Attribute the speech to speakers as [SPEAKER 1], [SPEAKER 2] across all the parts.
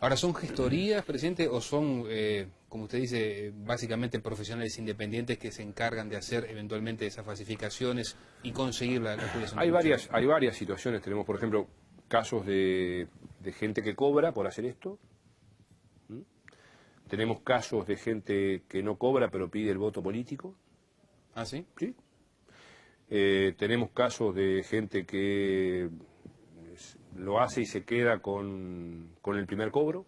[SPEAKER 1] Ahora, ¿son gestorías, presidente, o son, como usted dice, básicamente profesionales independientes que se encargan de hacer eventualmente esas falsificaciones y conseguir la jubilación?
[SPEAKER 2] Hay varias situaciones. Tenemos, por ejemplo, casos de gente que cobra por hacer esto. Tenemos casos de gente que no cobra pero pide el voto político.
[SPEAKER 1] ¿Ah, sí?
[SPEAKER 2] Sí. Tenemos casos de gente que lo hace y se queda con el primer cobro.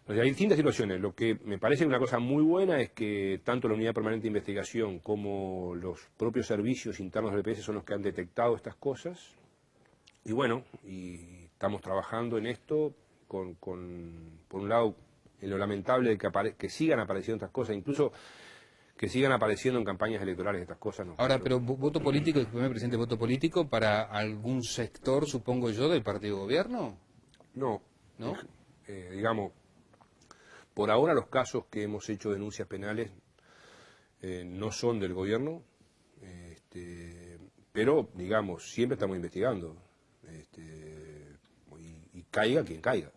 [SPEAKER 2] O sea, hay distintas situaciones. Lo que me parece una cosa muy buena es que tanto la Unidad Permanente de Investigación como los propios servicios internos del EPS son los que han detectado estas cosas. Y bueno, y estamos trabajando en esto por un lado, en lo lamentable de que sigan apareciendo estas cosas, incluso que sigan apareciendo en campañas electorales estas cosas. No,
[SPEAKER 1] ahora, pero voto político, discúlpeme, presidente, voto político para algún sector, supongo yo, del partido de gobierno.
[SPEAKER 2] No,
[SPEAKER 1] ¿No?
[SPEAKER 2] Digamos, por ahora los casos que hemos hecho denuncias penales no son del gobierno, pero digamos, siempre estamos investigando, y caiga quien caiga.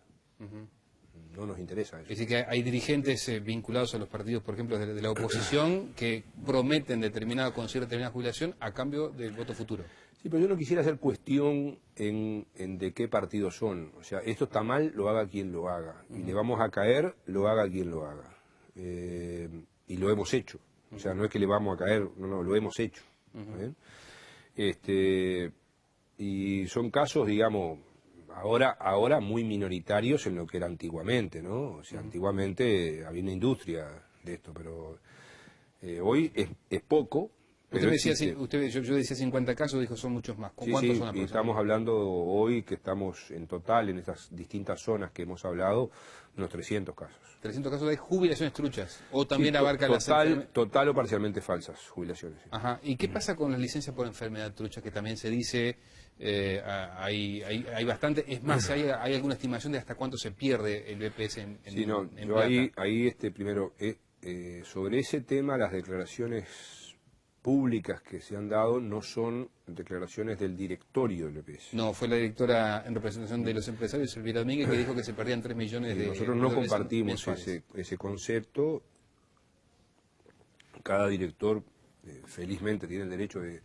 [SPEAKER 2] No nos interesa eso.
[SPEAKER 1] Es decir, que hay dirigentes vinculados a los partidos, por ejemplo, de la oposición, que prometen conseguir determinada jubilación a cambio del voto futuro.
[SPEAKER 2] Sí, pero yo no quisiera hacer cuestión en de qué partido son. O sea, esto está mal, lo haga quien lo haga. Y le vamos a caer, lo haga quien lo haga. Y lo hemos hecho. O sea, no es que le vamos a caer, no, lo hemos hecho. Y son casos, digamos, ahora muy minoritarios en lo que era antiguamente, ¿no? O sea, antiguamente había una industria de esto, pero hoy es poco.
[SPEAKER 1] Usted decía, yo decía 50 casos, dijo son muchos más.
[SPEAKER 2] Sí,
[SPEAKER 1] ¿Cuántos
[SPEAKER 2] sí,
[SPEAKER 1] son
[SPEAKER 2] y estamos hablando hoy que estamos en total, en estas distintas zonas que hemos hablado, unos 300 casos.
[SPEAKER 1] 300 casos de jubilaciones truchas, o también
[SPEAKER 2] Sí,
[SPEAKER 1] abarca
[SPEAKER 2] total o parcialmente falsas jubilaciones. Sí.
[SPEAKER 1] Ajá. ¿Y qué pasa con las licencias por enfermedad trucha, que también se dice, hay bastante, es más, hay alguna estimación de hasta cuánto se pierde el BPS en
[SPEAKER 2] Sí, no,
[SPEAKER 1] en
[SPEAKER 2] yo
[SPEAKER 1] plata?
[SPEAKER 2] ahí primero, sobre ese tema las declaraciones públicas que se han dado no son declaraciones del directorio del EPS.
[SPEAKER 1] No, fue la directora en representación de los empresarios, Elvira Domínguez, que dijo que se perdían 3 millones de
[SPEAKER 2] nosotros no
[SPEAKER 1] dólares
[SPEAKER 2] compartimos
[SPEAKER 1] mensuales.
[SPEAKER 2] ese concepto. Cada director, felizmente, tiene el derecho de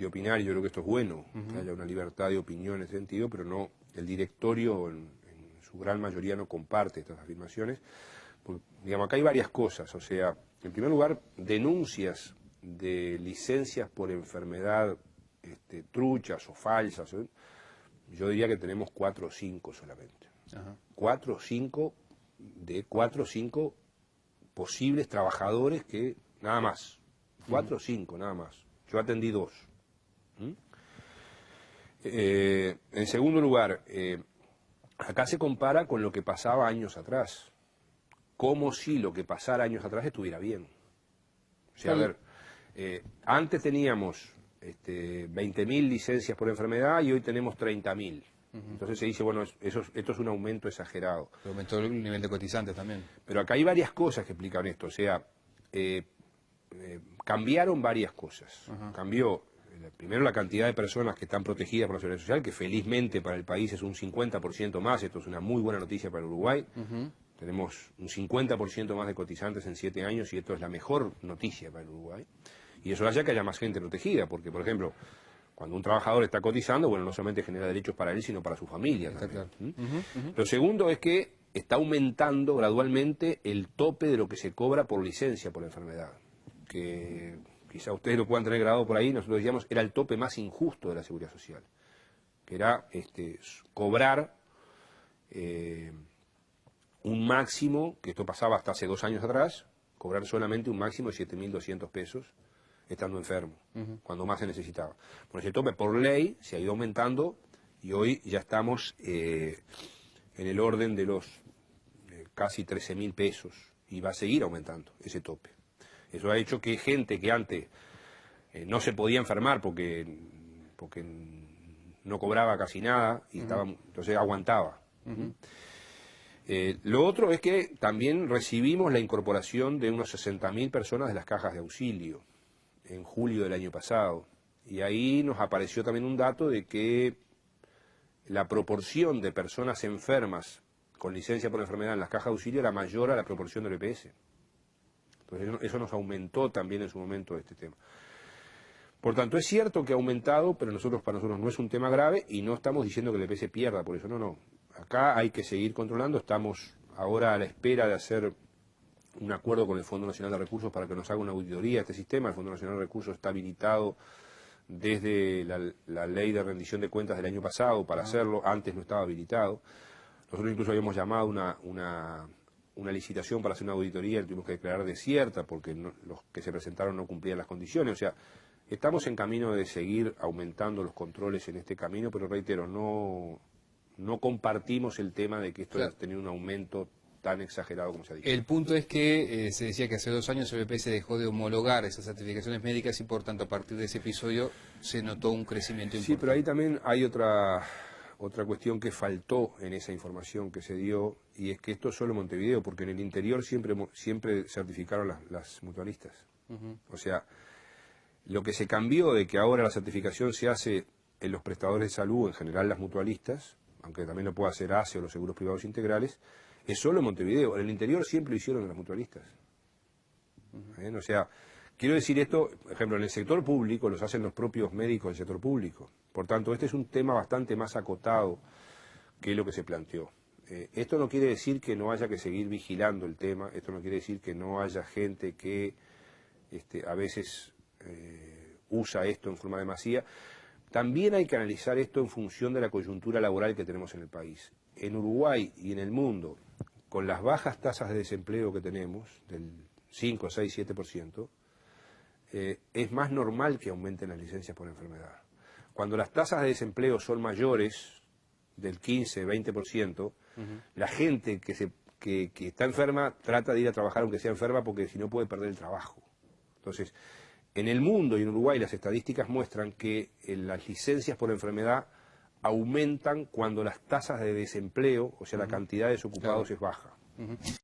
[SPEAKER 2] opinar, y yo creo que esto es bueno, que haya una libertad de opinión en ese sentido, pero no, el directorio en su gran mayoría no comparte estas afirmaciones. Porque, digamos, acá hay varias cosas. O sea, en primer lugar, denuncias de licencias por enfermedad truchas o falsas, yo diría que tenemos 4 o 5 solamente.
[SPEAKER 1] Ajá.
[SPEAKER 2] 4 o 5 posibles trabajadores que, nada más, 4 o 5, nada más. Yo atendí 2. En segundo lugar, acá se compara con lo que pasaba años atrás, como si lo que pasara años atrás estuviera bien. O sea, a ver, antes teníamos 20.000 licencias por enfermedad y hoy tenemos 30.000. Entonces se dice, bueno, esto es un aumento exagerado.
[SPEAKER 1] Pero aumentó el nivel de cotizantes también.
[SPEAKER 2] Pero acá hay varias cosas que explican esto. O sea, cambiaron varias cosas. Cambió, primero, la cantidad de personas que están protegidas por la Seguridad Social, que felizmente para el país es un 50% más. Esto es una muy buena noticia para Uruguay. Tenemos un 50% más de cotizantes en 7 años y esto es la mejor noticia para el Uruguay. Y eso hace que haya más gente protegida, porque, por ejemplo, cuando un trabajador está cotizando, bueno, no solamente genera derechos para él, sino para su familia también. Claro. Lo segundo es que está aumentando gradualmente el tope de lo que se cobra por licencia por enfermedad, que quizá ustedes lo puedan tener grabado por ahí. Nosotros decíamos era el tope más injusto de la Seguridad Social, que era cobrar un máximo, que esto pasaba hasta hace 2 años atrás, cobrar solamente un máximo de 7.200 pesos estando enfermo, cuando más se necesitaba. Bueno, ese tope por ley se ha ido aumentando y hoy ya estamos en el orden de los casi 13.000 pesos y va a seguir aumentando ese tope. Eso ha hecho que gente que antes no se podía enfermar porque no cobraba casi nada y entonces aguantaba. Lo otro es que también recibimos la incorporación de unos 60.000 personas de las cajas de auxilio en julio del año pasado. Y ahí nos apareció también un dato de que la proporción de personas enfermas con licencia por enfermedad en las cajas de auxilio era mayor a la proporción del EPS. Entonces eso nos aumentó también en su momento este tema. Por tanto, es cierto que ha aumentado, pero para nosotros no es un tema grave y no estamos diciendo que el EPS pierda por eso, no. Acá hay que seguir controlando, estamos ahora a la espera de hacer un acuerdo con el Fondo Nacional de Recursos para que nos haga una auditoría de este sistema. El Fondo Nacional de Recursos está habilitado desde la ley de rendición de cuentas del año pasado para hacerlo, antes no estaba habilitado. Nosotros incluso habíamos llamado una licitación para hacer una auditoría, tuvimos que declarar desierta porque los que se presentaron no cumplían las condiciones. O sea, estamos en camino de seguir aumentando los controles en este camino, pero reitero, no compartimos el tema de que esto haya tenido un aumento tan exagerado como se ha dicho.
[SPEAKER 1] El punto es que se decía que hace 2 años el EPS dejó de homologar esas certificaciones médicas y por tanto a partir de ese episodio se notó un crecimiento importante.
[SPEAKER 2] Sí, pero ahí también hay otra cuestión que faltó en esa información que se dio, y es que esto es solo Montevideo, porque en el interior siempre certificaron las mutualistas. O sea, lo que se cambió de que ahora la certificación se hace en los prestadores de salud, en general las mutualistas, aunque también lo puede hacer ACE o los seguros privados integrales, es solo en Montevideo. En el interior siempre lo hicieron las mutualistas. O sea, quiero decir esto, por ejemplo, en el sector público los hacen los propios médicos del sector público. Por tanto, este es un tema bastante más acotado que lo que se planteó. Esto no quiere decir que no haya que seguir vigilando el tema, esto no quiere decir que no haya gente que a veces usa esto en forma de masía. También hay que analizar esto en función de la coyuntura laboral que tenemos en el país. En Uruguay y en el mundo, con las bajas tasas de desempleo que tenemos, del 5, 6, 7%, es más normal que aumenten las licencias por enfermedad. Cuando las tasas de desempleo son mayores, del 15, 20%, la gente que está enferma trata de ir a trabajar aunque sea enferma porque si no puede perder el trabajo. Entonces, en el mundo y en Uruguay las estadísticas muestran que las licencias por enfermedad aumentan cuando las tasas de desempleo, o sea, la cantidad de desocupados es baja.